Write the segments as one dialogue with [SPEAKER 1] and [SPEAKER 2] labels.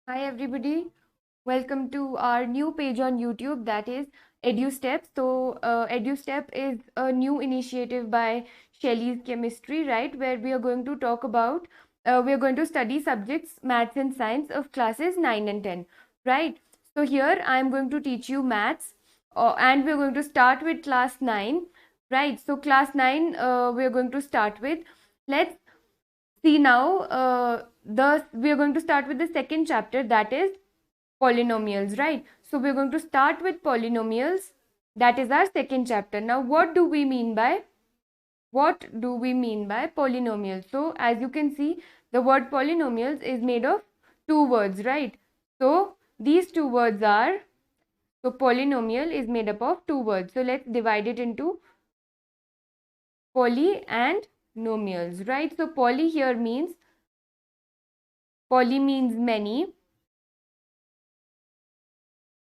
[SPEAKER 1] Hi everybody, welcome to our new page on YouTube, that is EduStep. So EduStep is a new initiative by Shelley's Chemistry, right, where we are going to talk about, we are going to study subjects maths and science of classes 9 and 10, right. So here I am going to teach you maths, and we are going to start with class 9, right. So class 9 we are going to start with. Let's see now, the we are going to start with the second chapter, that is polynomials, right. So we're going to start with polynomials. That is our second chapter. Now what do we mean by polynomials? So as you can see, the word polynomials is made of two words, right. So these two words are, so polynomial is made up of two words. So let's divide it into poly and nomials, right. So poly here means, poly means many,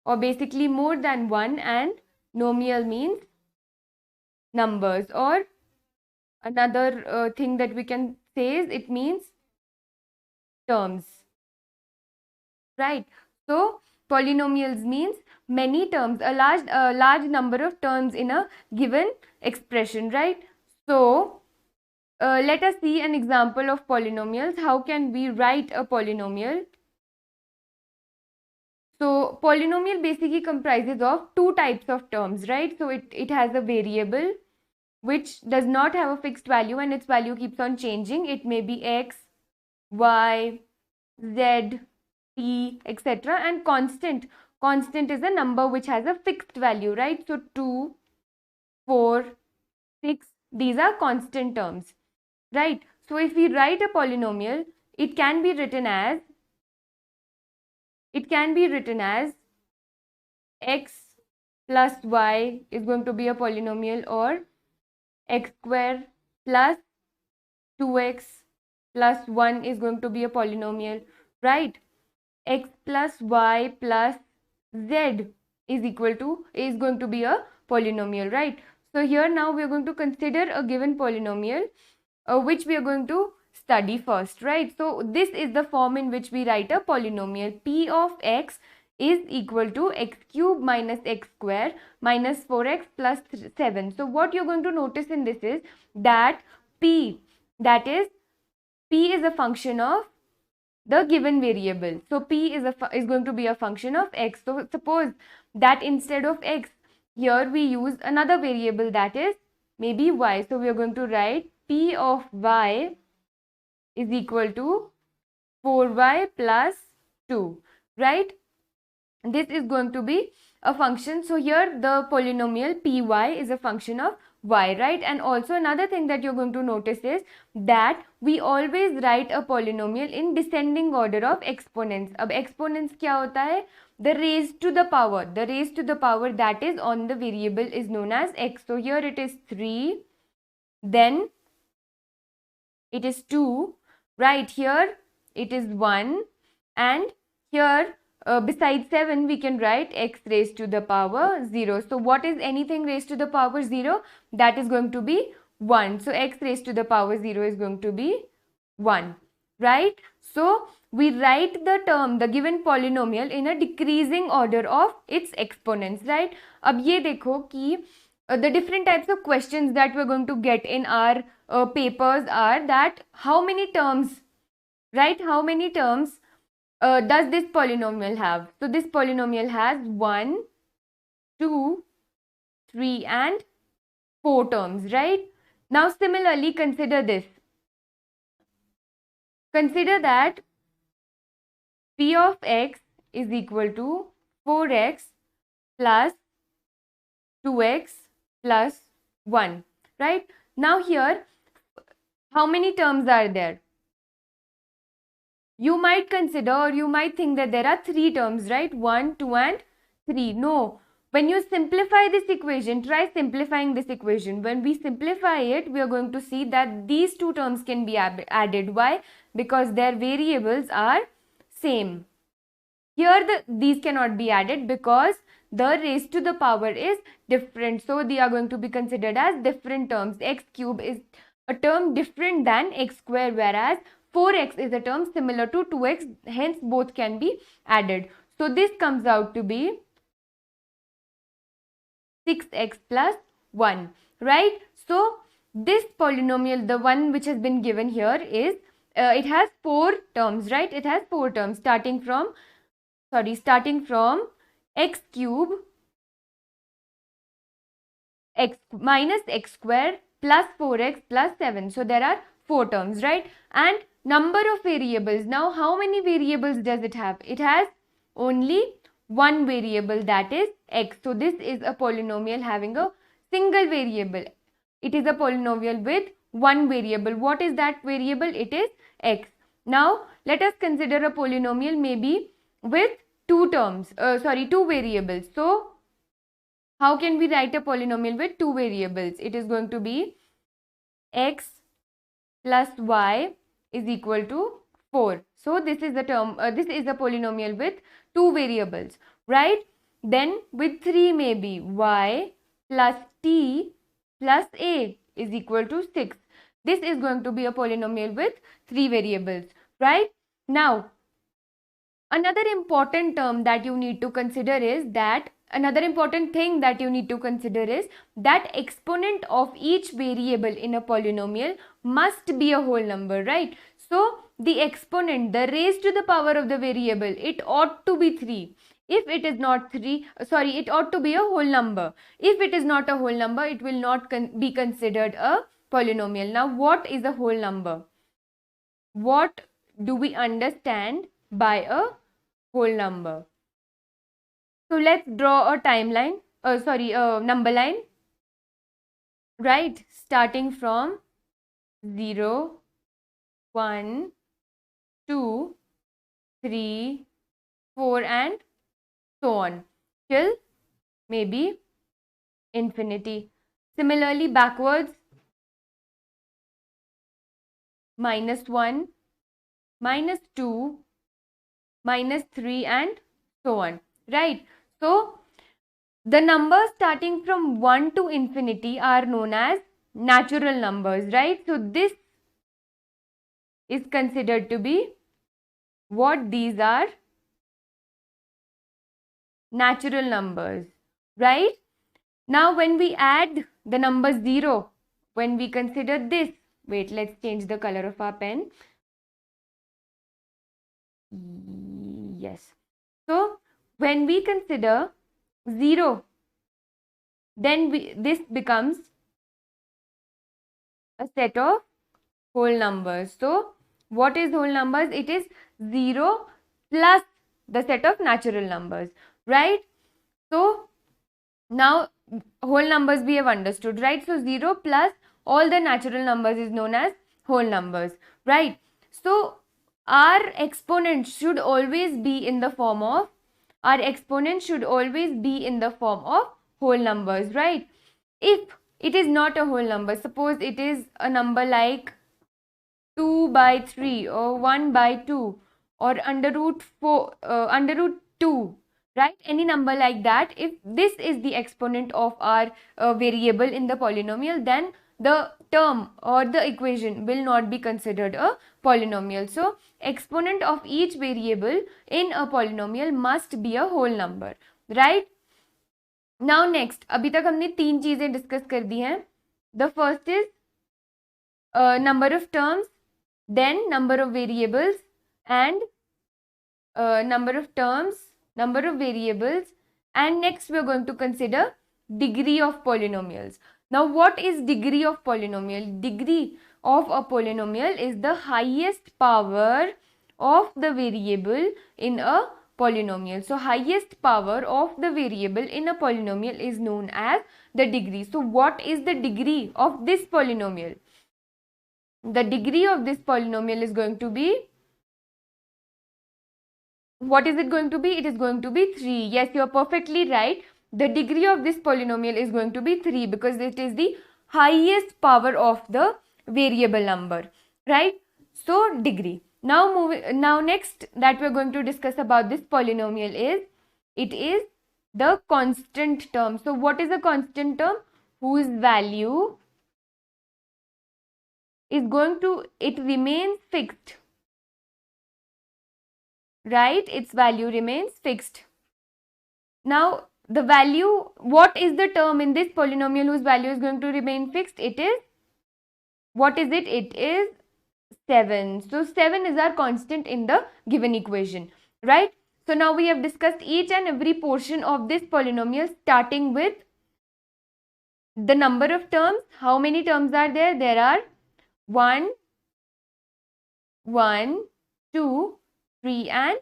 [SPEAKER 1] or basically more than one, and nomial means numbers, or another thing that we can say is it means terms, right. So polynomials means many terms, a large number of terms in a given expression, right. So let us see an example of polynomials. How can we write a polynomial? So polynomial basically comprises of two types of terms, right. So it has a variable which does not have a fixed value and its value keeps on changing. It may be x, y, z, t, etc. And constant. Constant is a number which has a fixed value, right? So 2, 4, 6, these are constant terms, right? So if we write a polynomial, it can be written as x plus y is going to be a polynomial, or x square plus 2x plus 1 is going to be a polynomial, right. X plus y plus z is going to be a polynomial, right. So here now we are going to consider a given polynomial, which we are going to study first, right. So this is the form in which we write a polynomial. P of x is equal to x cube minus x square minus 4x plus 7. So what you're going to notice in this is that p, that is, p is a function of the given variable. So p is going to be a function of x. So suppose that instead of x, here we use another variable, that is maybe y. So we are going to write p of y is equal to 4y plus 2, right. This is going to be a function. So here the polynomial py is a function of y, right. And also another thing that you're going to notice is that we always write a polynomial in descending order of exponents. Ab exponents kya hota hai? The raised to the power. The raised to the power that is on the variable is known as x. So here it is 3, then it is 2, right. Here it is 1, and here besides 7 we can write x raised to the power 0. So what is anything raised to the power 0? That is going to be 1. So x raised to the power 0 is going to be 1, right. So we write the term, the given polynomial, in a decreasing order of its exponents, right. Ab ye dekho ki the different types of questions that we're going to get in our papers are that how many terms, right, how many terms does this polynomial have? So this polynomial has 1, 2, 3 and 4 terms, right. Now similarly consider this. Consider that p of x is equal to 4x plus 2x plus 1, right. Now here, how many terms are there? You might consider, or you might think that there are 3 terms, right? 1, 2 and 3. No. When you simplify this equation, try simplifying this equation. When we simplify it, we are going to see that these 2 terms can be added. Why? Because their variables are same. Here these cannot be added because the raised to the power is different. So they are going to be considered as different terms. X cube is a term different than x square, whereas 4x is a term similar to 2x, hence both can be added. So this comes out to be 6x plus 1, right? So this polynomial, the one which has been given here, is it has 4 terms, right? It has 4 terms starting from x cube x minus x square plus 4x plus 7. So there are 4 terms, right? And number of variables. Now how many variables does it have? It has only one variable, that is x. So this is a polynomial having a single variable. It is a polynomial with one variable. What is that variable? It is x. Now let us consider a polynomial maybe with two variables. So how can we write a polynomial with 2 variables? It is going to be x plus y is equal to 4. So this is the term, this is a polynomial with 2 variables, right? Then with 3 maybe y plus t plus a is equal to 6. This is going to be a polynomial with 3 variables, right? Now, another important term that you need to consider is that another important thing that you need to consider is that exponent of each variable in a polynomial must be a whole number, right? So the exponent, the raised to the power of the variable, it ought to be 3. If it is not 3, it ought to be a whole number. If it is not a whole number, it will not be considered a polynomial. Now what is a whole number? What do we understand by a whole number? So let's draw a timeline, number line, right? Starting from 0, 1, 2, 3, 4 and so on till maybe infinity. Similarly, backwards, -1, -2, -3 and so on, right? So the numbers starting from 1 to infinity are known as natural numbers, right? So this is considered to be what? These are natural numbers, right? Now when we add the number 0, when we consider this, wait, let's change the color of our pen. Yes. So when we consider 0, then this becomes a set of whole numbers. So what is whole numbers? It is 0 plus the set of natural numbers, right? So now whole numbers we have understood, right? So 0 plus all the natural numbers is known as whole numbers, right? So our exponent should always be in the form of whole numbers, right? If it is not a whole number, suppose it is a number like 2 by 3 or 1 by 2 or under root 2, right? Any number like that, if this is the exponent of our variable in the polynomial, then the term or the equation will not be considered a polynomial. So exponent of each variable in a polynomial must be a whole number, right? Now next, अभी तक हमने 3 चीजें discuss कर दी हैं. The first is number of terms, then number of variables, and number of terms, number of variables, and next we are going to consider degree of polynomials. Now what is degree of polynomial? Degree of a polynomial is the highest power of the variable in a polynomial. So highest power of the variable in a polynomial is known as the degree. So what is the degree of this polynomial? The degree of this polynomial is going to be, what is it going to be? It is going to be 3. Yes, you are perfectly right. The degree of this polynomial is going to be 3 because it is the highest power of the variable number, right? So degree. Now next that we are going to discuss about this polynomial is, it is the constant term. So what is a constant term? Whose value is going to, it remains fixed right? Its value remains fixed. Now, the value, what is the term in this polynomial whose value is going to remain fixed? It is, what is it? It is 7. So 7 is our constant in the given equation, right? So now we have discussed each and every portion of this polynomial, starting with the number of terms. How many terms are there? There are 1, 2, 3 and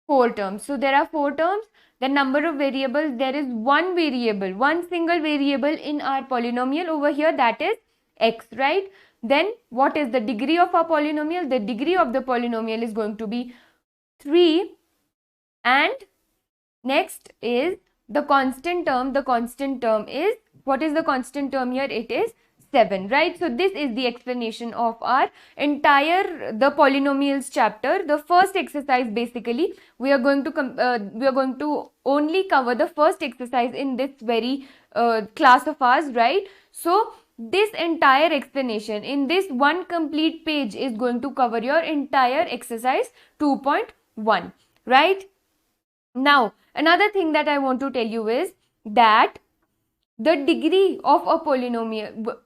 [SPEAKER 1] 4 terms. So there are 4 terms. The number of variables, there is one variable, one single variable in our polynomial over here, that is x, right? Then what is the degree of our polynomial? The degree of the polynomial is going to be 3, and next is the constant term. The constant term is, what is the constant term here? It is 7, right? So this is the explanation of our entire the polynomials chapter. The first exercise, basically we are going to only cover the first exercise in this very class of ours, right? So this entire explanation in this one complete page is going to cover your entire exercise 2.1, right? Now another thing that I want to tell you is that the degree of a polynomial,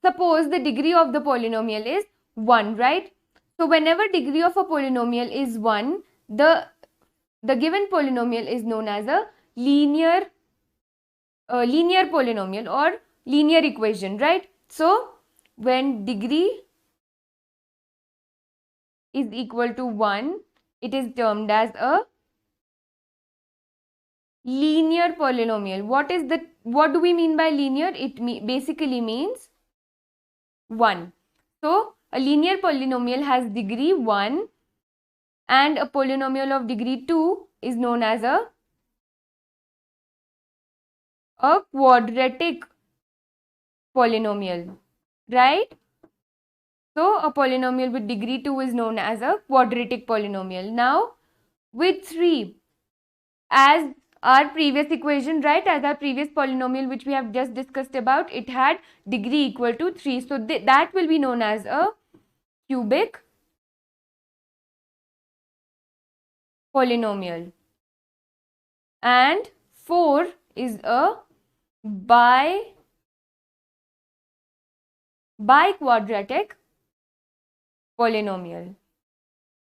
[SPEAKER 1] suppose the degree of the polynomial is 1, right? So whenever degree of a polynomial is 1, the given polynomial is known as a linear polynomial or linear equation, right? So when degree is equal to 1, it is termed as a linear polynomial. What do we mean by linear? It basically means 1. So a linear polynomial has degree 1, and a polynomial of degree 2 is known as a quadratic polynomial, right? So a polynomial with degree 2 is known as a quadratic polynomial. Now with 3, as our previous equation, right, as our previous polynomial which we have just discussed about, it had degree equal to 3. So that will be known as a cubic polynomial. And 4 is a biquadratic polynomial,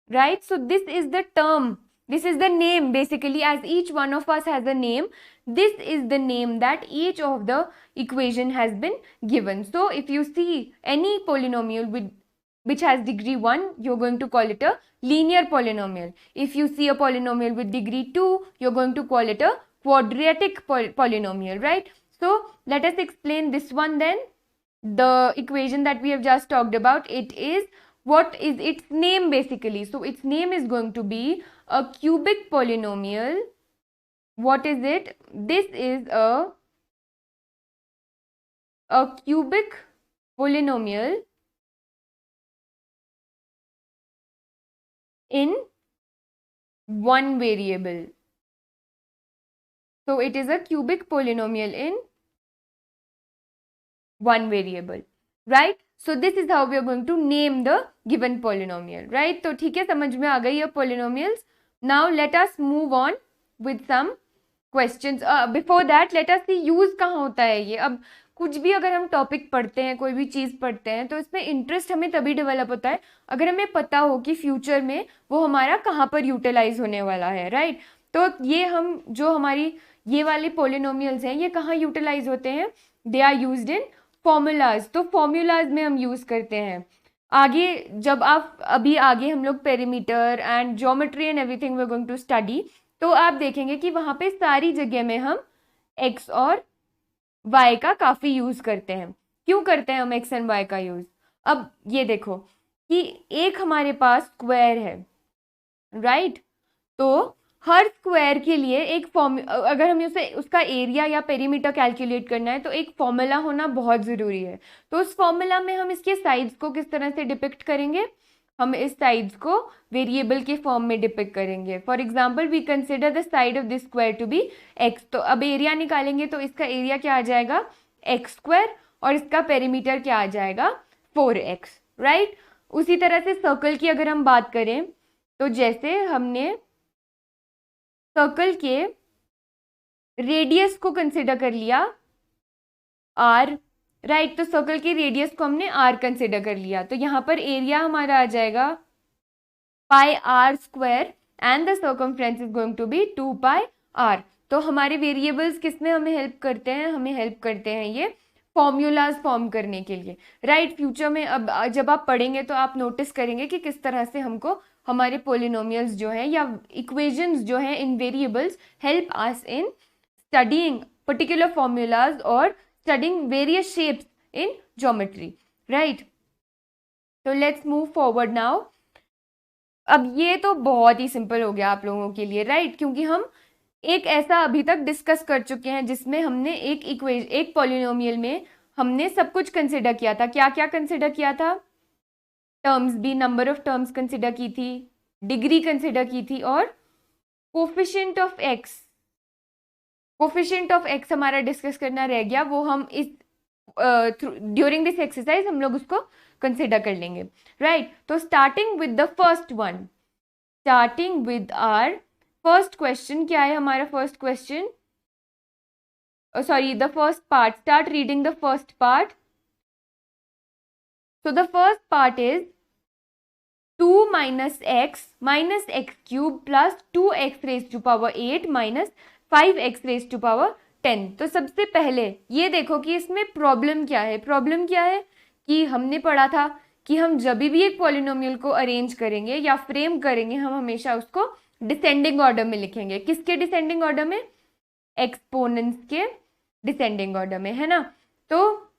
[SPEAKER 1] right? So this is the term, this is the name, basically, as each one of us has a name. This is the name that each of the equation has been given. So if you see any polynomial which has degree 1, you're going to call it a linear polynomial. If you see a polynomial with degree 2, you're going to call it a quadratic polynomial, right? So let us explain this one then. The equation that we have just talked about, it is, what is its name basically? So its name is going to be a cubic polynomial. What is it? This is a cubic polynomial in one variable. So it is a cubic polynomial in one variable, right? So this is how we are going to name the given polynomial, right? तो ठीक है, समझ में आ गई है polynomials. Now let us move on with some questions. Before that, let us see use कहाँ होता है ये. अब कुछ भी अगर हम टॉपिक पढ़ते हैं, कोई भी चीज़ पढ़ते हैं, तो इसमें इंटरेस्ट हमें तभी डेवलप होता है अगर हमें पता हो कि फ्यूचर में वो हमारा कहाँ पर यूटिलाइज होने वाला है, राइट? तो ये हम जो हमारी ये वाले पोलिनोमियल्स हैं, ये कहाँ यूटिलाइज होते हैं? They are used in formulas. तो फॉर्मूलाज में हम यूज़ करते हैं. आगे जब आप अभी आगे हम लोग perimeter and geometry and everything we are going to study, तो आप देखेंगे कि वहाँ पे सारी जगह में हम x और y का काफ़ी यूज़ करते हैं. क्यों करते हैं हम x एंड y का यूज़? अब ये देखो कि एक हमारे पास स्क्वायर है, राइट? तो हर स्क्वायर के लिए एक अगर हमें उसका एरिया या पेरीमीटर कैलकुलेट करना है तो एक फॉर्मूला होना बहुत ज़रूरी है. तो उस फॉर्मूला में हम इसके साइड्स को किस तरह से डिपिक्ट करेंगे? हम इस साइड्स को वेरिएबल के फॉर्म में डिपिक्ट करेंगे. For example we consider the side of this square to be x. तो अब एरिया निकालेंगे तो इसका एरिया क्या आ जाएगा? एक्स स्क्वायर, और इसका पेरीमीटर क्या आ जाएगा? 4x, right? उसी तरह से सर्कल की अगर हम बात करें तो जैसे हमने सर्कल के रेडियस को कंसिडर कर लिया आर, राइट, तो सर्कल की रेडियस को हमने आर कंसिडर कर लिया, तो यहाँ पर एरिया हमारा आ जाएगा pi r square and the circumference is going to be 2 pi r. तो हमारे वेरिएबल्स किसमें हमें हेल्प करते हैं, हमें हेल्प करते हैं ये फॉर्मूलाज फॉर्म करने के लिए, राइट। फ्यूचर में अब जब आप पढ़ेंगे तो आप नोटिस करेंगे कि किस तरह से हमको हमारे पोलिनोमियल्स जो हैं या इक्वेशंस जो हैं इन वेरिएबल्स हेल्प अस इन स्टडीइंग पर्टिकुलर फॉर्मूलाज और studying various shapes in geometry, right. तो लेट्स मूव फॉरवर्ड नाउ। अब ये तो बहुत ही सिंपल हो गया आप लोगों के लिए, राइट, क्योंकि हम एक ऐसा अभी तक डिस्कस कर चुके हैं जिसमें हमने एक पॉलिनोमियल में हमने सब कुछ कंसिडर किया था। क्या क्या कंसिडर किया था? टर्म्स भी, नंबर ऑफ टर्म्स कंसिडर की थी, डिग्री कंसिडर की थी, और coefficient of x. Coefficient of x हमारा डिस्कस करना रह गया, वो हम इस ड्यूरिंग दिस एक्सरसाइज हम लोग उसको कंसिडर कर लेंगे, राइट। तो starting with the first one, starting with our first question, क्या है हमारा first question? Sorry, the first part, start reading the first part. So the first part is 2 minus x cube plus 2x raised to power 8 minus 5x raised to power 10। तो सबसे पहले ये देखो कि इसमें प्रॉब्लम क्या है। प्रॉब्लम क्या है कि हमने पढ़ा था कि हम जब भी एक पॉलिनोमियल को अरेंज करेंगे या फ्रेम करेंगे, हम हमेशा उसको डिसेंडिंग ऑर्डर में लिखेंगे। किसके डिसेंडिंग ऑर्डर में? एक्सपोनेंट्स के डिसेंडिंग ऑर्डर में, है ना। तो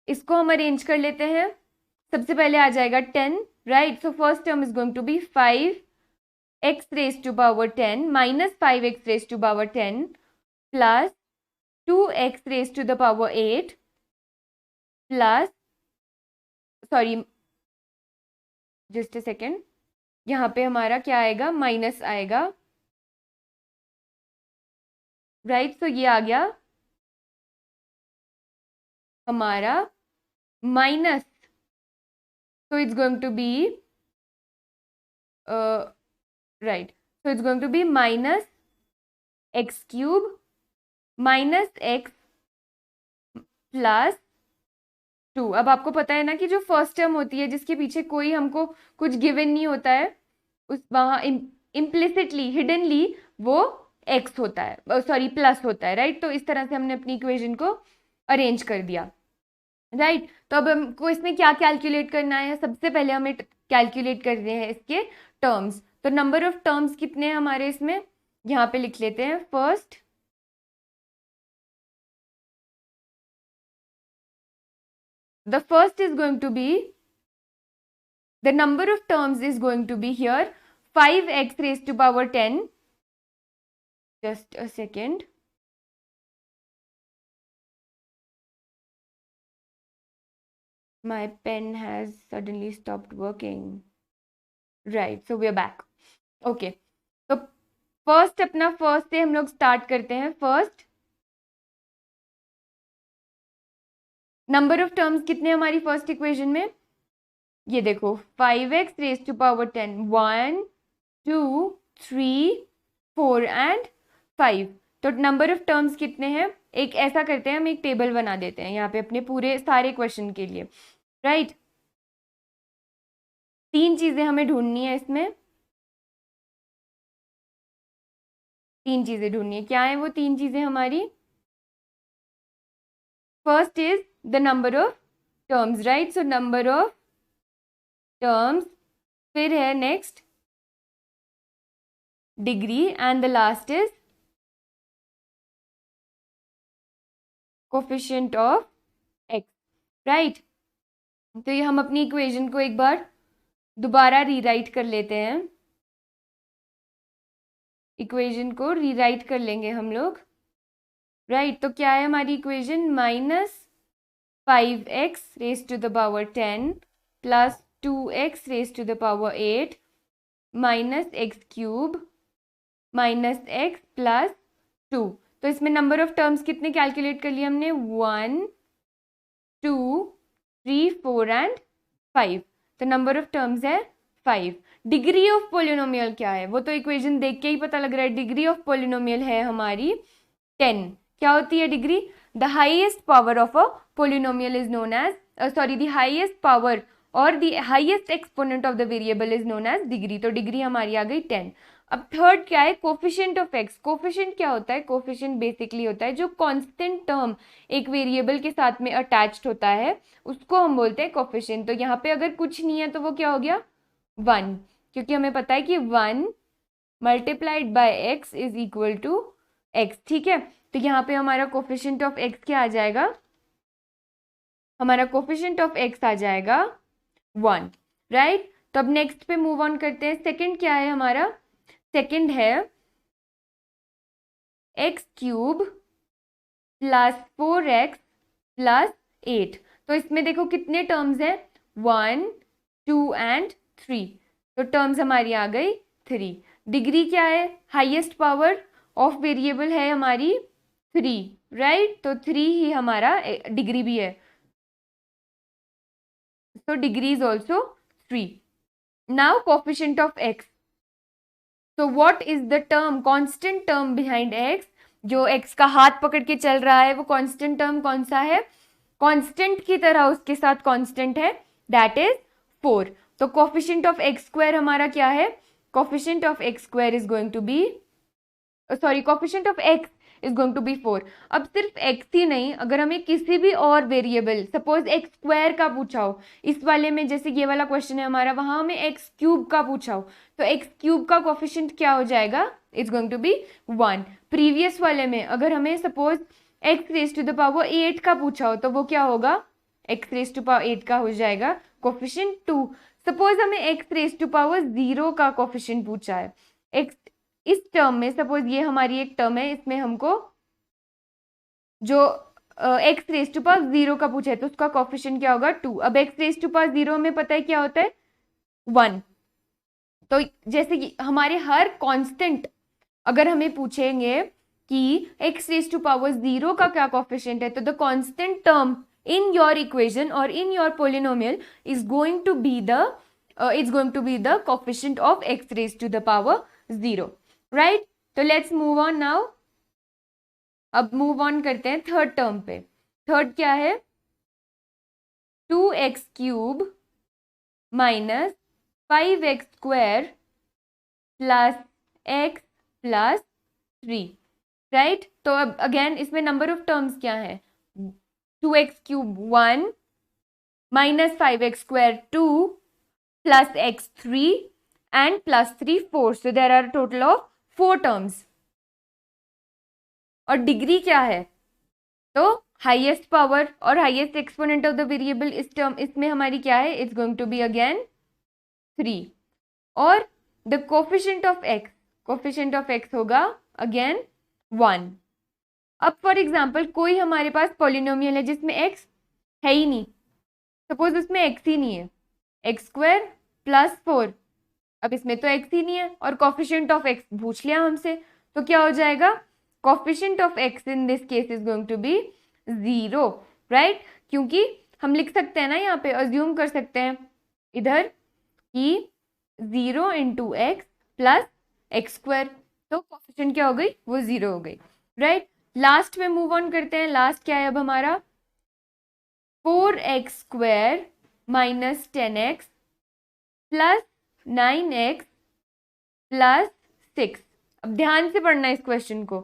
[SPEAKER 1] इसको हम अरेंज कर लेते हैं। सबसे पहले आ जाएगा 10, right. So first term is going to be 5x raise to power 10 minus 5x raise to power 10 plus 2x raise to the power 8 plus, sorry just a second, यहाँ पे हमारा क्या आएगा? माइनस आएगा, राइट। सो ये आ गया हमारा minus, so it's going to be right, so it's going to be minus x cube minus x plus 2। अब आपको पता है ना कि जो फर्स्ट टर्म होती है जिसके पीछे कोई हमको कुछ गिवन नहीं होता है, उस वहाँ इम्प्लिसिटली हिडनली वो x होता है, सॉरी प्लस होता है, राइट। तो इस तरह से हमने अपनी इक्वेशन को अरेंज कर दिया, राइट। तो अब हमको इसमें क्या कैलकुलेट करना है? सबसे पहले हमें कैलकुलेट करने हैं इसके टर्म्स। तो नंबर ऑफ टर्म्स कितने हैं हमारे इसमें? यहाँ पे लिख लेते हैं। First, the first is going to be, the number of terms is going to be here 5x raise to power 10, just a second, my pen has suddenly stopped working, right, so we are back, okay। तो first, अपना first से हम लोग start करते हैं। First, number of terms कितने हमारी first equation में? ये देखो 5x raise to power 10, 1 2 3 4 and 5। तो नंबर ऑफ टर्म्स कितने हैं? एक ऐसा करते हैं, हम एक टेबल बना देते हैं यहाँ पे अपने पूरे सारे क्वेश्चन के लिए, राइट। तीन चीजें हमें ढूंढनी है इसमें, तीन चीजें ढूंढनी है। क्या है वो तीन चीजें हमारी? First is the number of terms, right. So number of terms, फिर है next degree, and the last is coefficient of x, right. तो ये हम अपनी इक्वेशन को एक बार दोबारा रीराइट कर लेते हैं। इक्वेशन को रीराइट कर लेंगे हम लोग, राइट। तो क्या है हमारी equation? Minus 5x raise to the power 10 plus 2x raise to the power 8 minus x cube minus x plus 2। तो इसमें नंबर ऑफ टर्म्स कितने कैलकुलेट कर लिए हमने? 1 2 3 4 एंड 5। तो नंबर ऑफ टर्म्स है 5। डिग्री ऑफ पोलिनोमियल क्या है, वो तो इक्वेशन देख के ही पता लग रहा है। डिग्री ऑफ पोलिनोमियल है हमारी 10। क्या होती है degree? The highest power of a polynomial is known as, sorry, the highest power और the highest exponent of the variable is known as degree. तो डिग्री हमारी आ गई 10। अब थर्ड क्या है? Coefficient of x. कोफिशिएंट क्या होता है? कोफिशिएंट बेसिकली होता है जो कांस्टेंट टर्म एक वेरिएबल के साथ में अटैच्ड होता है, उसको हम बोलते हैं कोफिशिएंट। तो यहाँ पे अगर कुछ नहीं है तो वो क्या हो गया? 1, क्योंकि हमें पता है कि 1 multiplied by x is equal to x. ठीक है, तो यहाँ पे हमारा कोफिशिएंट ऑफ एक्स क्या आ जाएगा? हमारा कोफिशिएंट ऑफ एक्स आ जाएगा 1, राइट। तो अब नेक्स्ट पे मूव ऑन करते हैं। सेकंड क्या है हमारा? सेकंड है x cube plus 4x plus 8। तो इसमें देखो कितने टर्म्स हैं? 1, 2 एंड 3। तो टर्म्स हमारी आ गई 3। डिग्री क्या है? हाईएस्ट पावर ऑफ वेरिएबल है हमारी 3, राइट। तो 3 ही हमारा डिग्री भी है। So degree is also 3. Now coefficient of x. So what is the term, constant term behind x? जो x का हाथ पकड़ के चल रहा है वो constant term कौन सा है? constant की तरह उसके साथ constant है, that is 4. तो coefficient of x square हमारा क्या है? coefficient of x square is going to be, coefficient of x is going to be 4। अब सिर्फ x ही नहीं, अगर हमें किसी भी और वेरिएबल, सपोज x स्क्वायर का पूछा हो, इस वाले में जैसे ये वाला क्वेश्चन है हमारा, वहां हमें x क्यूब का पूछा हो, तो x क्यूब का कोफिशिएंट क्या हो जाएगा? It's going to be 1। Previous वाले में अगर हमें suppose x raise to the power 8 का पूछा हो तो वो क्या होगा? x रेज टू पावर 8 का हो जाएगा कोफिशिएंट 2। सपोज हमें x रेज टू पावर 0 का कोफिशिएंट पूछा है, x इस टर्म में, सपोज ये हमारी एक टर्म है, इसमें हमको जो x रेज टू पावर 0 का पूछा है तो उसका कोफिशिएंट क्या होगा? 2। अब x रेज टू पावर 0 में पता है क्या होता है? 1। तो जैसे कि हमारे हर कांस्टेंट अगर हमें पूछेंगे कि x रेज टू पावर 0 का क्या कोफिशिएंट है, तो the constant term in your equation or in your polynomial is going to be the coefficient of x raised to the power 0, right? तो let's move on now. अब move on करते हैं third term पे। Third क्या है? 2x cube minus 5x square plus x plus 3, right. तो अब again इसमें नंबर ऑफ टर्म्स क्या है? 2x cube 1 minus 5x square 2 plus x 3 and plus 3 4। So there are total of 4 terms. और degree क्या है? तो हाईएस्ट पावर और highest exponent of the variable इस टर्म, इसमें हमारी क्या है? It's going to be again 3। और द कोफिशिएंट ऑफ एक्स होगा अगेन 1। अब फॉर एग्जाम्पल कोई हमारे पास पॉलिनोमियल है जिसमें x है ही नहीं, सपोज उसमें x ही नहीं है, एक्स स्क्वायर प्लस 4। अब इसमें तो x ही नहीं है और कोफिशिएंट ऑफ x पूछ लिया हमसे, तो क्या हो जाएगा? Coefficient of x in this case is going to be 0, right. क्योंकि हम लिख सकते हैं ना, यहाँ पे अज्यूम कर सकते हैं इधर कि 0 into x plus x square, तो कोफिशिएंट क्या हो गई? वो 0 हो गई, राइट। लास्ट में मूव ऑन करते हैं। लास्ट क्या है अब हमारा? 4x square minus 10x plus 9x plus 6। अब ध्यान से पढ़ना इस क्वेश्चन को।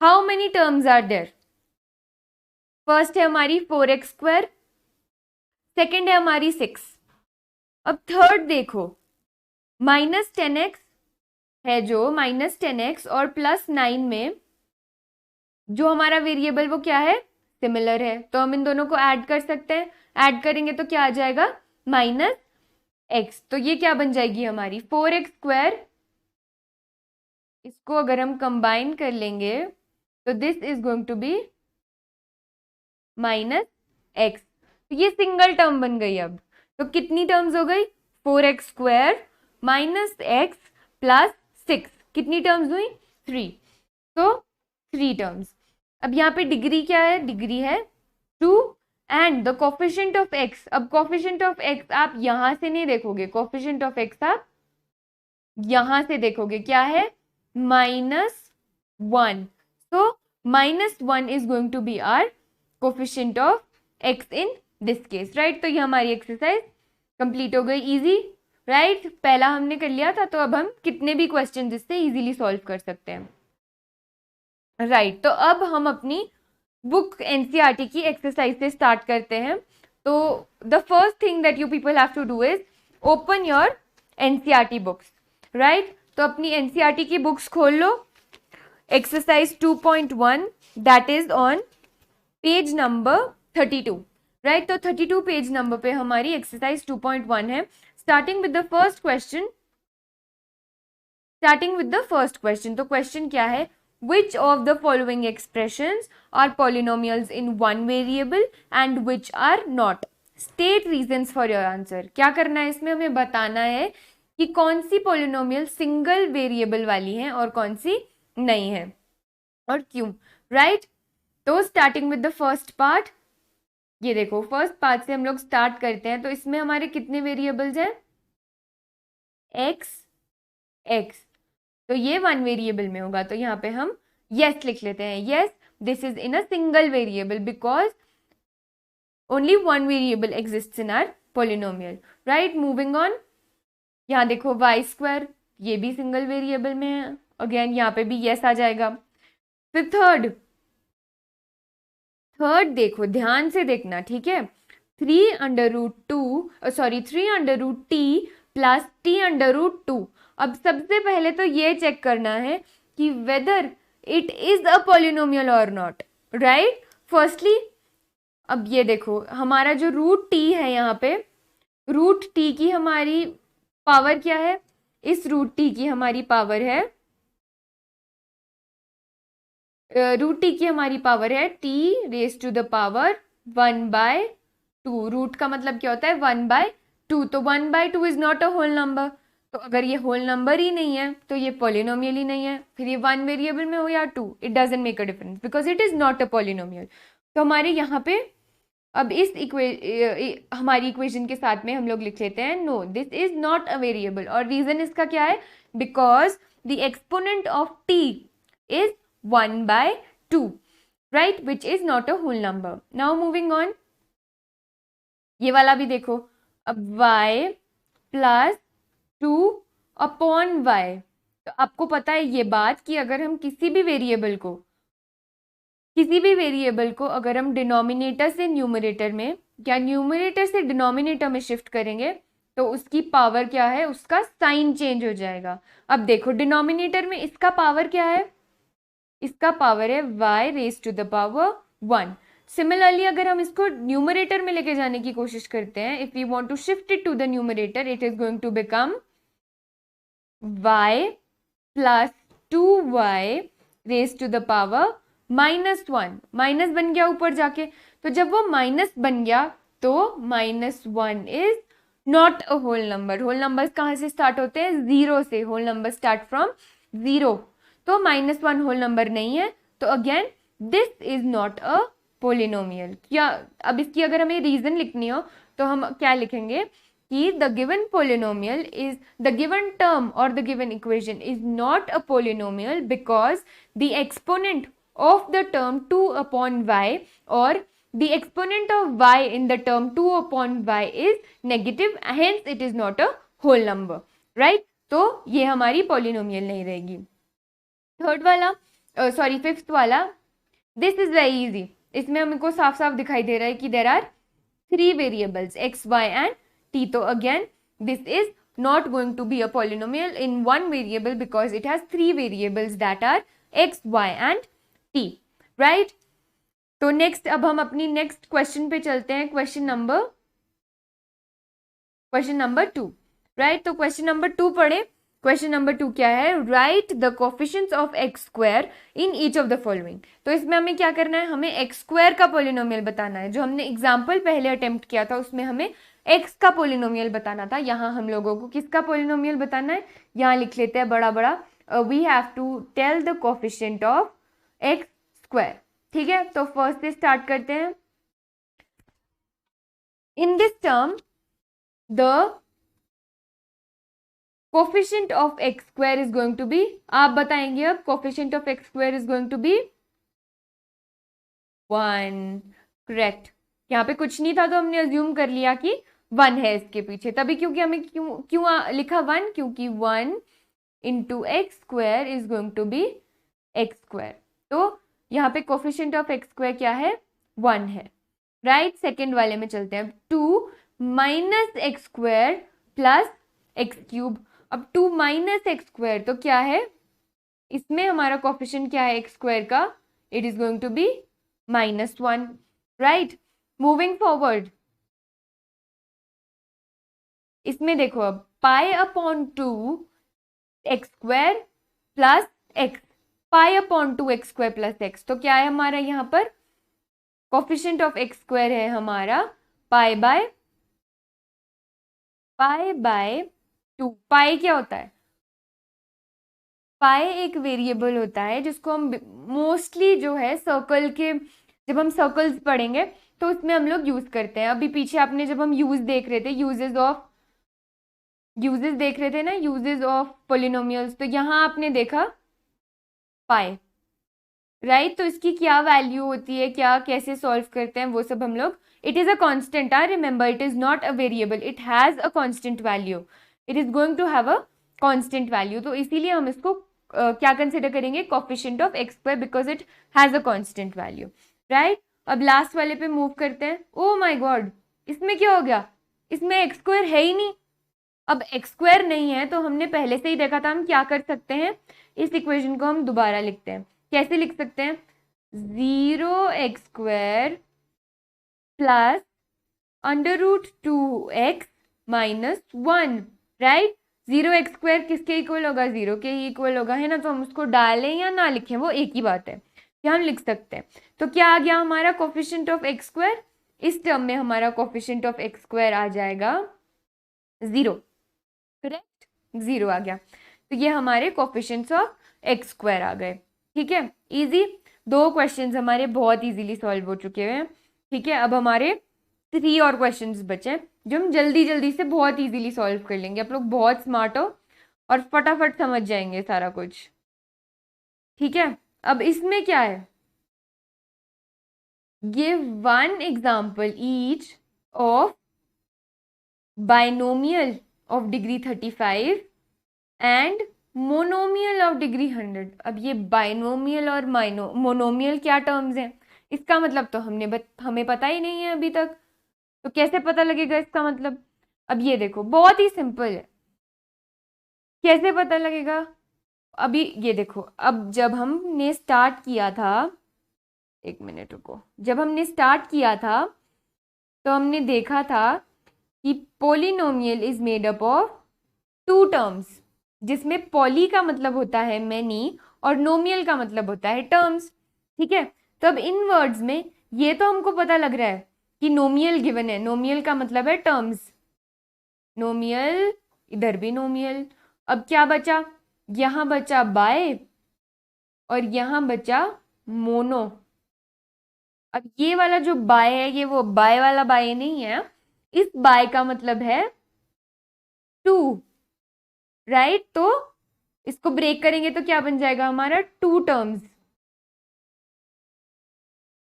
[SPEAKER 1] How many terms are there? First है हमारी 4x स्क्वायर, सेकेंड है हमारी 6। अब थर्ड देखो, माइनस 10x है जो, माइनस 10x और प्लस 9 में जो हमारा वेरिएबल वो क्या है? सिमिलर है, तो हम इन दोनों को ऐड कर सकते हैं। ऐड करेंगे तो क्या आ जाएगा? Minus x। तो ये क्या बन जाएगी हमारी? 4x square. इसको अगर हम कंबाइन कर लेंगे तो this is going to be minus x। तो ये सिंगल टर्म बन गई। अब तो कितनी टर्म्स हो गई? 4x square minus x plus 6। कितनी टर्म्स हुई? 3। तो 3 टर्म्स। अब यहाँ पे डिग्री क्या है? डिग्री है 2 and the coefficient of x। अब कोफिशिएंट ऑफ x आप यहां से नहीं देखोगे, कोफिशिएंट ऑफ x आप यहां से देखोगे क्या है, -1. So -1 is going to be our coefficient of x in this case, right. तो ये हमारी एक्सरसाइज कंप्लीट हो गई. Easy, right. पहला हमने कर लिया था, तो अब हम कितने भी क्वेश्चन इससे इजीली सॉल्व कर सकते हैं, राइट. तो अब हम अपनी बुक एनसीईआरटी की एक्सरसाइज से स्टार्ट करते हैं. तो the first thing that you people have to do is open your NCERT books, right. तो अपनी एनसीईआरटी की बुक्स खोल लो. Exercise 2.1 that is on page number 32, right. तो 32 पेज नंबर पे हमारी एक्सरसाइज 2.1 है. Starting with the first question. तो क्वेश्चन क्या है, which of the following expressions are polynomials in one variable and which are not? State reasons for your answer. क्या करना है इसमें, हमें बताना है कि कौन सी पोलिनोमियल सिंगल वेरिएबल वाली है और कौन सी नहीं है और क्यों, राइट. तो starting with the first part, ये देखो फर्स्ट पार्ट से हम लोग स्टार्ट करते हैं. तो इसमें हमारे कितने वेरिएबल्स हैं, x. तो ये वन वेरिएबल में होगा, तो यहाँ पे हम yes लिख लेते हैं. yes, this is in a single variable because only one variable exists in our polynomial, right. moving on, यहाँ देखो y², ये भी सिंगल वेरिएबल में है. अगेन यहाँ पे भी yes आ जाएगा. फिर थर्ड देखो, ध्यान से देखना, ठीक है. 3√t plus t√2. अब सबसे पहले तो ये चेक करना है कि whether it is a polynomial और नॉट, राइट. फर्स्टली अब ये देखो, हमारा जो √t है यहाँ पे, √t की हमारी पावर क्या है, इस √t की हमारी पावर है, √t की हमारी पावर है t⁻⁴ 1/2. रूट का मतलब क्या होता है, 1/2. तो 1/2 is not a whole number. तो अगर ये होल नंबर ही नहीं है तो ये पॉलिनोमियल ही नहीं है. फिर ये वन वेरिएबल में हो या टू, it doesn't make a difference because it is not a polynomial. तो हमारे यहाँ पे अब इस हमारी इक्वेशन के साथ में हम लोग लिख लेते हैं, no this is not a variable. और रीजन इसका क्या है, because the exponent of t is 1/2, right, which is not a whole number. Now moving on, ये वाला भी देखो. अब y + 2/y. तो आपको पता है ये बात कि अगर हम किसी भी वेरिएबल को अगर हम डिनोमिनेटर से न्यूमरेटर में या न्यूमरेटर से डिनोमिनेटर में शिफ्ट करेंगे तो उसकी पावर क्या है, उसका साइन चेंज हो जाएगा. अब देखो डिनोमिनेटर में इसका पावर क्या है, इसका पावर है y⁻1. सिमिलरली अगर हम इसको न्यूमरेटर में लेके जाने की कोशिश करते हैं, if you want to shift it to the numerator, it is going to become y + 2y⁻1. Minus बन गया ऊपर जाके. तो जब वो माइनस बन गया तो -1 is not a whole number. Whole numbers कहाँ से स्टार्ट होते हैं, 0 से. Whole number start from 0. तो -1 होल नंबर नहीं है. तो again this is not a polynomial. क्या अब इसकी अगर हमें रीजन लिखनी हो तो हम क्या लिखेंगे कि the given polynomial is the given term और the given equation is not a polynomial because the exponent of the term 2/y or the exponent of y in the term 2/y is negative, hence it is not a whole number, right. तो ये हमारी polynomial नहीं रहेगी. Third वाला, sorry fifth वाला, this is very easy. इसमें हमको साफ साफ दिखाई दे रहा है कि there are 3 variables x, y and t. तो again this is not going to be a polynomial in one variable because it has 3 variables that are x, y and t, right. तो नेक्स्ट, अब हम अपनी next question पे चलते हैं. Question number 2, right. तो question number 2 पढ़े. Question number 2 क्या है, right the coefficients of x² in each of the following. तो इसमें हमें क्या करना है, हमें x² का पोलिनोमियल बताना है. जो हमने एग्जाम्पल पहले अटेम्प्ट किया था उसमें हमें x का पोलिनोमियल बताना था. यहाँ हम लोगों को किसका पोलिनोमियल बताना है, यहाँ लिख लेते हैं बड़ा बड़ा, we have to tell the coefficient of x², ठीक है. तो फर्स्ट से स्टार्ट करते हैं. In this term the coefficient of x square is going to be, आप बताएंगे अब, coefficient of x square is going to be 1, correct. यहाँ पे कुछ नहीं था तो हमने अज्यूम कर लिया कि 1 है इसके पीछे, तभी क्योंकि हमें क्यों क्यों लिखा 1, क्योंकि 1 into x square is going to be x square. तो यहाँ पे कोफिशिएंट ऑफ एक्स स्क्वायर क्या है, 1 है, राइट। सेकेंड वाले में चलते हैं। 2 minus x square plus x cube. अब 2 माइनस एक्स स्क्वायर तो क्या है, इसमें हमारा कोफिशिएंट क्या है एक्स स्क्वायर का, it is going to be -1, right. Moving forward, इसमें देखो अब pi upon 2 x square plus x, pi upon 2 x square plus x, तो क्या है हमारा यहाँ पर कोफिशिएंट ऑफ एक्स स्क्वायर है हमारा पाई बाय 2। पाई क्या होता है, पाई एक वेरिएबल होता है जिसको हम मोस्टली जो है सर्कल के, जब हम सर्कल्स पढ़ेंगे तो उसमें हम लोग यूज करते हैं। अभी पीछे आपने जब हम यूजेस देख रहे थे ना, यूजेस ऑफ पोलिनोमियल्स, तो यहाँ आपने देखा पाई, राइट। तो इसकी क्या वैल्यू होती है, क्या कैसे सॉल्व करते हैं, वो सब हम लोग, it is a constant, remember it is not a variable, it has a constant value, it is going to have a constant value. तो इसीलिए हम इसको क्या कंसिडर करेंगे, coefficient of x square, because it has a constant value, right. अब last वाले पे move करते हैं। ओ माय गॉड, इसमें क्या हो गया, इसमें एक्स स्क्वायर है ही नहीं। अब एक्स स्क्वायर नहीं है तो हमने पहले से ही देखा था, हम क्या कर सकते हैं, इस इक्वेशन को हम दोबारा लिखते हैं। कैसे लिख सकते हैं, 0 x square plus √2x -1, right. 0 x square किसके इक्वल होगा, 0 के ही इक्वल होगा, है ना। तो हम उसको डालें या ना लिखें वो एक ही बात है, क्या हम लिख सकते हैं। तो क्या आ गया हमारा कोफिशिएंट ऑफ एक्स स्क्वायर, इस टर्म में हमारा कोफिशिएंट ऑफ एक्स स्क्वायर आ जाएगा 0, करेक्ट, 0 आ गया। तो ये हमारे कोफिशिएंट्स ऑफ एक्स स्क्वायर आ गए, ठीक है। इजी, 2 क्वेश्चंस हमारे बहुत इजीली सॉल्व हो चुके हैं, ठीक है। अब हमारे 3 और क्वेश्चंस बचे जो हम जल्दी जल्दी से बहुत इजीली सॉल्व कर लेंगे। आप लोग बहुत स्मार्ट हो और फटाफट समझ जाएंगे सारा कुछ, ठीक है। अब इसमें क्या है, give 1 example each of binomial of degree 35 and monomial of degree 100। अब ये बाइनोमियल और मोनोमियल क्या टर्म्स हैं, इसका मतलब तो हमें पता ही नहीं है अभी तक, तो कैसे पता लगेगा इसका मतलब। अब ये देखो बहुत ही सिंपल है, कैसे पता लगेगा। अभी ये देखो, अब जब हमने स्टार्ट किया था, एक मिनट रुको, जब हमने स्टार्ट किया था तो हमने देखा था कि polynomial is made up of 2 terms, जिसमें पॉली का मतलब होता है मैनी और नोमियल का मतलब होता है टर्म्स, ठीक है। तो अब इन वर्ड्स में ये तो हमको पता लग रहा है कि नोमियल गिवन है, नोमियल का मतलब है टर्म्स, नोमियल, इधर भी नोमियल। अब क्या बचा, यहां बचा बाय और यहां बचा मोनो। अब ये वाला जो बाय है, ये वो बाय वाला बाय नहीं है, इस बाय का मतलब है 2, राइट। तो इसको ब्रेक करेंगे तो क्या बन जाएगा हमारा 2 टर्म्स।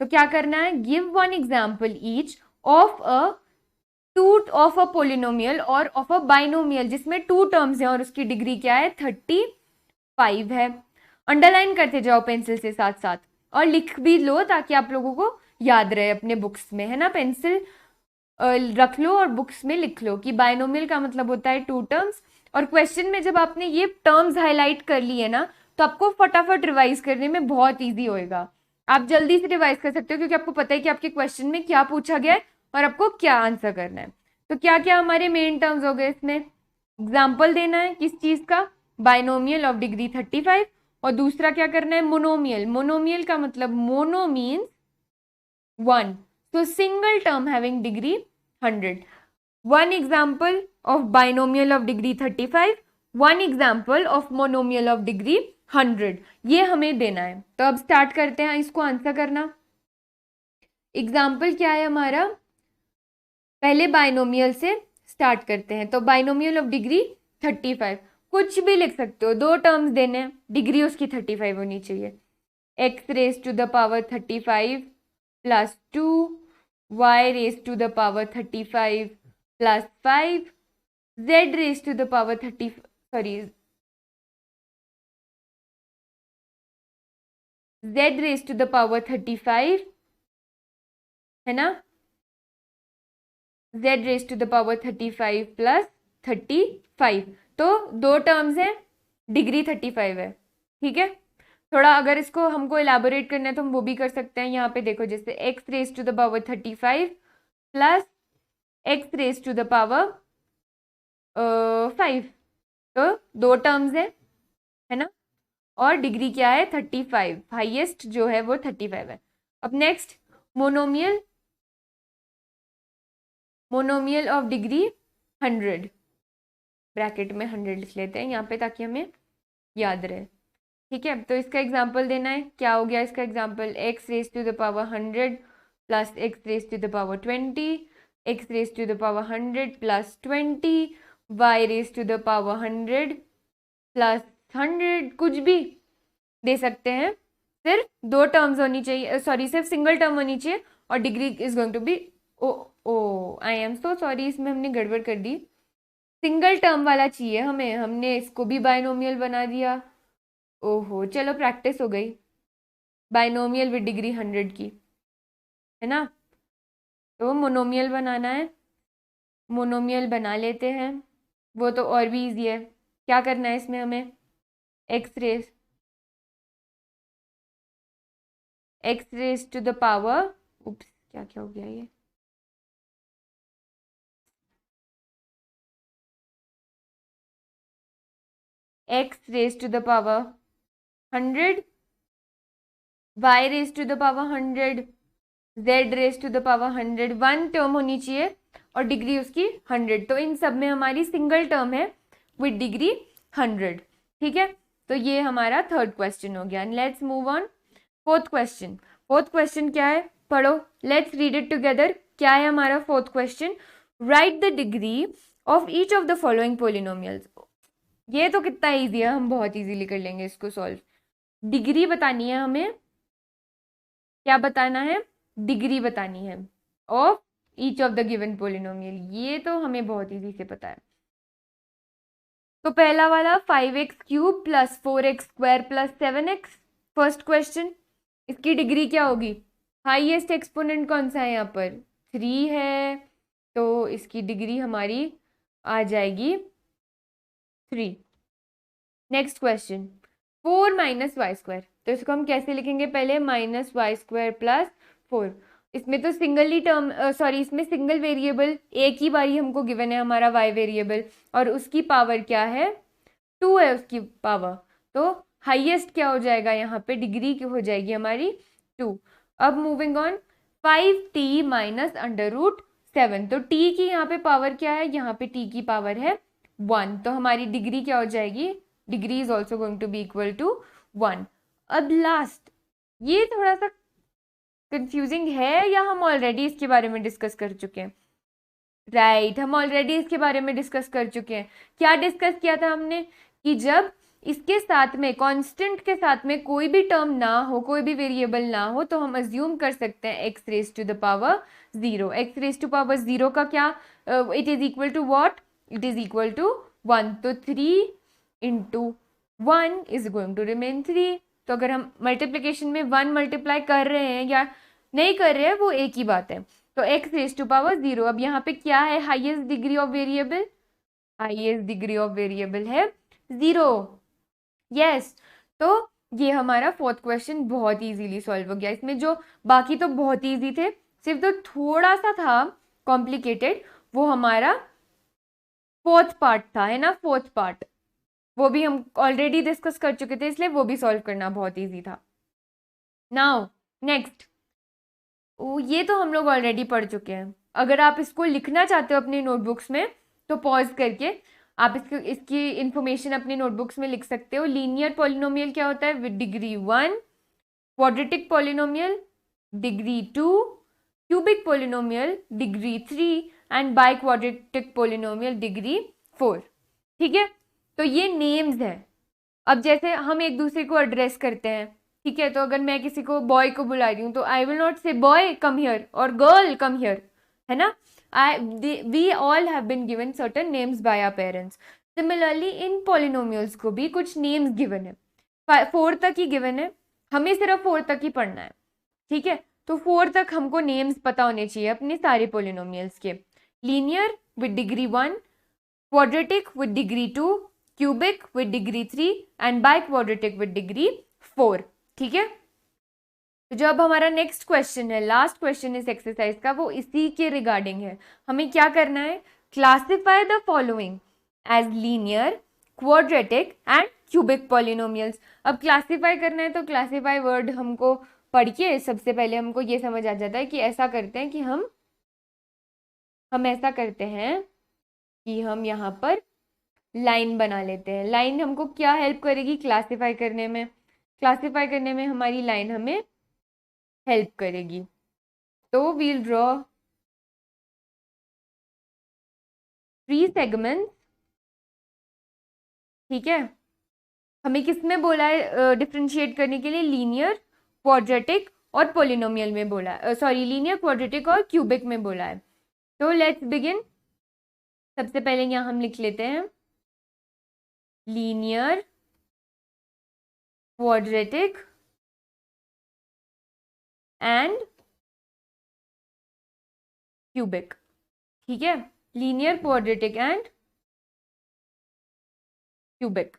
[SPEAKER 1] तो क्या करना है, give 1 example each of a polynomial और ऑफ अ बाइनोमियल जिसमें 2 टर्म्स हैं और उसकी डिग्री क्या है, 35 है। अंडरलाइन करते जाओ पेंसिल से साथ साथ और लिख भी लो ताकि आप लोगों को याद रहे अपने बुक्स में, है ना। पेंसिल रख लो और बुक्स में लिख लो कि बाइनोमियल का मतलब होता है 2 टर्म्स। और क्वेश्चन में जब आपने ये टर्म्स हाईलाइट कर लिए ना तो आपको फटाफट रिवाइज करने में बहुत ईजी होएगा, आप जल्दी से रिवाइज कर सकते हो क्योंकि आपको पता है कि आपके क्वेश्चन में क्या पूछा गया है और आपको क्या आंसर करना है। तो क्या क्या हमारे मेन टर्म्स हो गए, इसमें एग्जाम्पल देना है किस चीज का, बाइनोमियल ऑफ डिग्री 35, और दूसरा क्या करना है, मोनोमियल। मोनोमियल का मतलब mono means 1, so single term having degree 100. One example of binomial of degree 35, one example of monomial of degree 100, ये हमें देना है। तो अब स्टार्ट करते हैं इसको आंसर करना। एग्जाम्पल क्या है हमारा, पहले बाइनोमियल से स्टार्ट करते हैं। तो बाइनोमियल ऑफ डिग्री 35, कुछ भी लिख सकते हो, 2 टर्म्स देने हैं, डिग्री उसकी 35 होनी चाहिए। X raise to the power 35 plus 2, y raise to the power 35 plus 5, z raise to the power 30 sorry z raise to the power 35 है ना, z raise to the power 35 plus 35, तो 2 terms हैं, degree 35 है। ठीक है, थोड़ा अगर इसको हमको इलाबोरेट करना है तो हम वो भी कर सकते हैं। यहाँ पे देखो, जैसे x raise to the power 35 plus x raise to the power 5, तो 2 टर्म्स है ना, और डिग्री क्या है 35, हाईएस्ट जो है वो 35 है। अब next monomial, monomial of degree 100, bracket में 100 लिख लेते हैं यहाँ पे ताकि हमें याद रहे। ठीक है, तो इसका एग्जाम्पल देना है, क्या हो गया इसका example, x raise to the power 100 plus x raise to the power 20, x raise to the power 100 plus 20, y raise to the power 100 plus 100, कुछ भी दे सकते हैं, सिर्फ 2 टर्म्स होनी चाहिए, सॉरी सिर्फ सिंगल टर्म होनी चाहिए, और degree is going to be oh I am so sorry, इसमें हमने गड़बड़ कर दी, सिंगल टर्म वाला चाहिए हमें, हमने इसको भी बायनोमियल बना दिया। ओहो, चलो प्रैक्टिस हो गई, बायनोमियल विद डिग्री 100 की, है ना, तो मोनोमियल बनाना है, मोनोमियल बना लेते हैं, वो तो और भी इजी है। क्या करना है इसमें हमें, x raise to the power, oops क्या क्या हो गया ये, x raise to the power 100, y raise to the power 100, z raise to the power 100, 1 term होनी चाहिए और डिग्री उसकी 100, तो इन सब में हमारी सिंगल टर्म है विद डिग्री 100। ठीक है, तो ये हमारा 3rd क्वेश्चन हो गया। Let's move on 4th question. 4th question क्या है, पढ़ो, लेट्स रीड इट टुगेदर। क्या है हमारा 4th question, right the degree of each of the following polynomials. ये तो कितना ईजी है, हम बहुत ईजीली कर लेंगे इसको सॉल्व। डिग्री बतानी है हमें, क्या बताना है, डिग्री बतानी है of each of the given polynomial, ये तो हमें बहुत इजी से पता है। तो पहला वाला 5x³ plus 4x² plus 7x, first question, इसकी डिग्री क्या होगी, हाईएस्ट एक्सपोनेंट कौन सा है यहाँ पर, 3 है, तो इसकी डिग्री हमारी आ जाएगी 3। Next question 4 minus y square, तो इसको हम कैसे लिखेंगे, पहले माइनस वाई स्क्वायर प्लस 4, इसमें तो सिंगल ही टर्म सॉरी इसमें सिंगल वेरिएबल एक ही बारी हमको गिवन है हमारा y वेरिएबल, और उसकी पावर क्या है 2 है उसकी पावर, तो हाईएस्ट क्या हो जाएगा यहाँ पे, डिग्री की हो जाएगी हमारी 2। अब मूविंग ऑन 5t माइनस √7, तो t की यहाँ पे पावर क्या है, यहाँ पे t की पावर है 1, तो हमारी डिग्री क्या हो जाएगी, degree is also going to be equal to 1। अब लास्ट, ये थोड़ा सा कंफ्यूजिंग है या हम ऑलरेडी इसके बारे में डिस्कस कर चुके हैं, राइट, हम ऑलरेडी इसके बारे में डिस्कस कर चुके हैं। क्या डिस्कस किया था हमने, कि जब इसके साथ में कांस्टेंट के साथ में कोई भी टर्म ना हो, कोई भी वेरिएबल ना हो, तो हम अज्यूम कर सकते हैं x raise to the power 0, x raise to power 0 का क्या, it is equal to what, it is equal to 1, तो 3 into 1 is going to remain 3। तो अगर हम मल्टीप्लीकेशन में 1 मल्टीप्लाई कर रहे हैं या नहीं कर रहे हैं वो एक ही बात है, तो x रेज टू पावर 0। अब यहाँ पे क्या है, highest degree of variable, highest degree of variable है 0, यस। तो ये हमारा 4th क्वेश्चन बहुत इजीली सॉल्व हो गया। इसमें जो बाकी तो बहुत इजी थे, सिर्फ तो थोड़ा सा था कॉम्प्लिकेटेड, वो हमारा 4th पार्ट था, है ना, 4th पार्ट, वो भी हम ऑलरेडी डिस्कस कर चुके थे, इसलिए वो भी सॉल्व करना बहुत इजी था। नाउ नेक्स्ट, ये तो हम लोग ऑलरेडी पढ़ चुके हैं, अगर आप इसको लिखना चाहते हो अपनी नोटबुक्स में तो पॉज करके आप इसकी इंफॉर्मेशन अपनी नोटबुक्स में लिख सकते हो। लीनियर पॉलिनोमियल क्या होता है, with degree 1, quadratic polynomial degree 2, cubic polynomial degree 3 and by quadratic polynomial degree 4। ठीक है, तो ये नेम्स है। अब जैसे हम एक दूसरे को एड्रेस करते हैं, ठीक है, तो अगर मैं किसी को बॉय को बुला रही हूँ तो I will not say boy come here और गर्ल कम हियर, है ना। We all have been given certain names by our parents. Similarly in polynomials को भी कुछ नेम्स गिवन है, 4 तक ही गिवन है, हमें सिर्फ 4 तक ही पढ़ना है, ठीक है। तो 4 तक हमको नेम्स पता होने चाहिए अपने सारे पॉलिनोमियल्स के। Linear with degree 1, quadratic with degree 2, cubic with degree 3 and by quadratic with degree 4, ठीक है। तो जो अब हमारा नेक्स्ट क्वेश्चन है, लास्ट क्वेश्चन इस एक्सरसाइज का, वो इसी के रिगार्डिंग है। हमें क्या करना है, classify the following as linear, quadratic and cubic polynomials. अब क्लासिफाई करना है तो क्लासिफाई वर्ड हमको पढ़ के सबसे पहले हमको ये समझ आ जाता है कि ऐसा करते हैं कि हम ऐसा करते हैं कि हम यहाँ पर लाइन बना लेते हैं। लाइन हमको क्या हेल्प करेगी क्लासिफाई करने में, क्लासिफाई करने में हमारी लाइन हमें हेल्प करेगी। तो वील ड्रॉ 3 सेगमेंट, ठीक है। हमें किस में बोला है डिफ्रेंशिएट करने के लिए, लीनियर, क्वाड्रेटिक और पॉलिनोमियल में बोला है, सॉरी लीनियर, क्वाड्रेटिक और क्यूबिक में बोला है। तो लेट्स बिगिन। सबसे पहले यहाँ हम लिख लेते हैं लीनियर, क्वाड्रेटिक एंड क्यूबिक, ठीक है। लीनियर, क्वाड्रेटिक एंड क्यूबिक,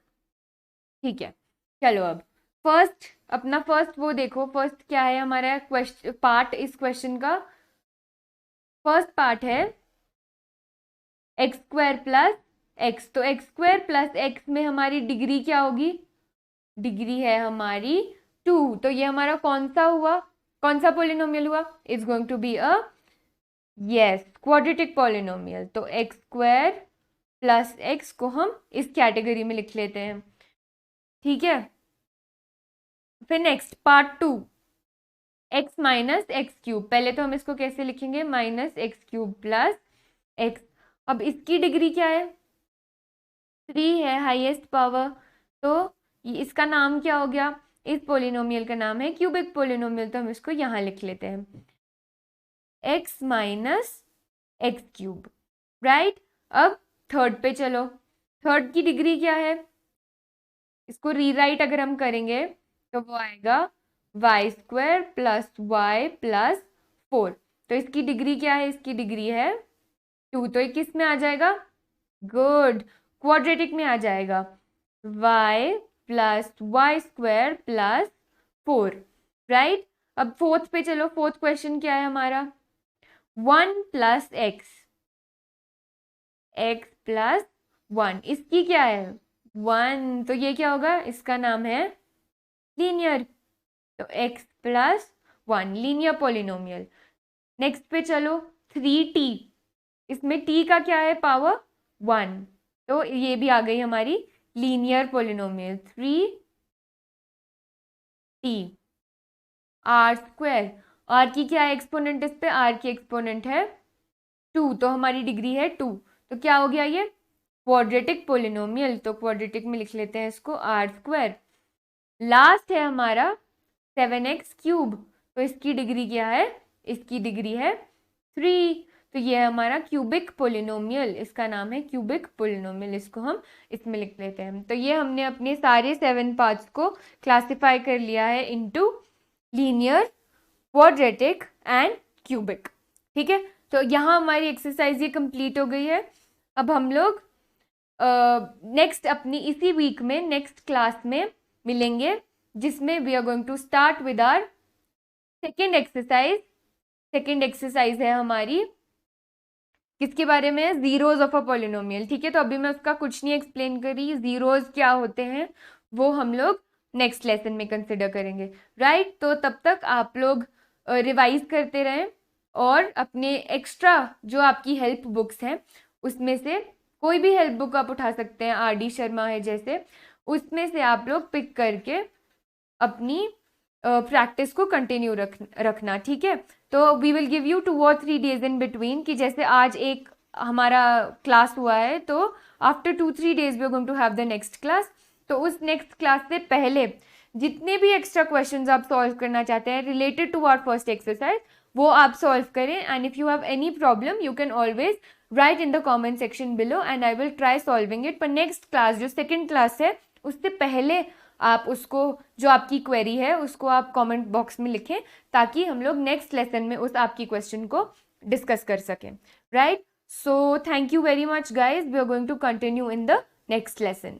[SPEAKER 1] ठीक है। चलो अब फर्स्ट, अपना फर्स्ट वो देखो, फर्स्ट क्या है हमारा क्वेश्चन पार्ट इस क्वेश्चन का। फर्स्ट पार्ट है एक्स स्क्वायर प्लस एक्स। तो एक्स स्क्वायर प्लस एक्स में हमारी डिग्री क्या होगी, डिग्री है हमारी 2। तो ये हमारा कौन सा हुआ, कौन सा पॉलिनोमियल हुआ, is going to be a yes quadratic polynomial. तो एक्स स्क्वायर प्लस एक्स को हम इस कैटेगरी में लिख लेते हैं, ठीक है। फिर next part 2, x minus x cube. पहले तो हम इसको कैसे लिखेंगे, minus x cube plus x. अब इसकी डिग्री क्या है, 3 है, हाईएस्ट पावर। तो इसका नाम क्या हो गया, इस पोलिनोमियल का नाम है क्यूबिक पोलिनोमियल। तो हम इसको यहाँ लिख लेते हैं x minus x cube, right. अब थर्ड पे चलो, थर्ड की डिग्री क्या है, इसको रीराइट अगर हम करेंगे तो वो आएगा y square plus y plus 4। तो इसकी डिग्री क्या है, इसकी डिग्री है 2। तो ये किस में आ जाएगा, गुड, क्वाड्रेटिक में आ जाएगा, y plus y square plus 4, right. अब फोर्थ पे चलो, फोर्थ क्वेश्चन क्या है हमारा, 1 प्लस एक्स, एक्स प्लस 1, इसकी क्या है 1। तो ये क्या होगा, इसका नाम है लीनियर। तो x plus 1 linear polynomial. Next पे चलो 3t, इसमें t का क्या है पावर 1। तो ये भी आ गई हमारी linear polynomial 3t। R square, r की क्या है एक्सपोनेंट, इस पे आर की एक्सपोनेंट है 2। तो हमारी डिग्री है 2। तो क्या हो गया ये क्वाड्रेटिक पॉलिनोमियल। तो क्वाड्रेटिक में लिख लेते हैं इसको आर स्क्वायर। लास्ट है हमारा 7x क्यूब। तो इसकी डिग्री क्या है, इसकी डिग्री है 3। तो ये है हमारा क्यूबिक पोलिनोमियल, इसका नाम है क्यूबिक पोलिनोमियल, इसको हम इसमें लिख लेते हैं। तो ये हमने अपने सारे 7 पार्ट्स को क्लासिफाई कर लिया है into linear, quadratic and cubic, ठीक है। तो यहाँ हमारी एक्सरसाइज ये कंप्लीट हो गई है। अब हम लोग नेक्स्ट अपनी इसी वीक में नेक्स्ट क्लास में मिलेंगे, जिसमें we are going to start with our second exercise. Second exercise है हमारी किसके बारे में, जीरोज ऑफ अ पॉलिनोमियल, ठीक है। तो अभी मैं उसका कुछ नहीं एक्सप्लेन करी, जीरोज क्या होते हैं वो हम लोग नेक्स्ट लेसन में कंसिडर करेंगे, राइट। तो तब तक आप लोग रिवाइज करते रहें और अपने एक्स्ट्रा जो आपकी हेल्प बुक्स हैं उसमें से कोई भी हेल्प बुक आप उठा सकते हैं, आर डी शर्मा है जैसे, उसमें से आप लोग पिक करके अपनी प्रैक्टिस को कंटिन्यू रखना, ठीक है। तो वी विल गिव यू 2 और 3 डेज इन बिटवीन, कि जैसे आज एक हमारा क्लास हुआ है तो after 2-3 days we are going to have the next class. तो उस नेक्स्ट क्लास से पहले जितने भी एक्स्ट्रा क्वेश्चंस आप सॉल्व करना चाहते हैं related to our first exercise वो आप सॉल्व करें. And if you have any problem you can always write in the comment section below and I will try solving it. पर नेक्स्ट क्लास जो second class है उससे पहले आप उसको जो आपकी क्वेरी है उसको आप कमेंट बॉक्स में लिखें ताकि हम लोग नेक्स्ट लेसन में उस आपकी क्वेश्चन को डिस्कस कर सकें. Right. So thank you very much guys. We are going to continue in the next lesson.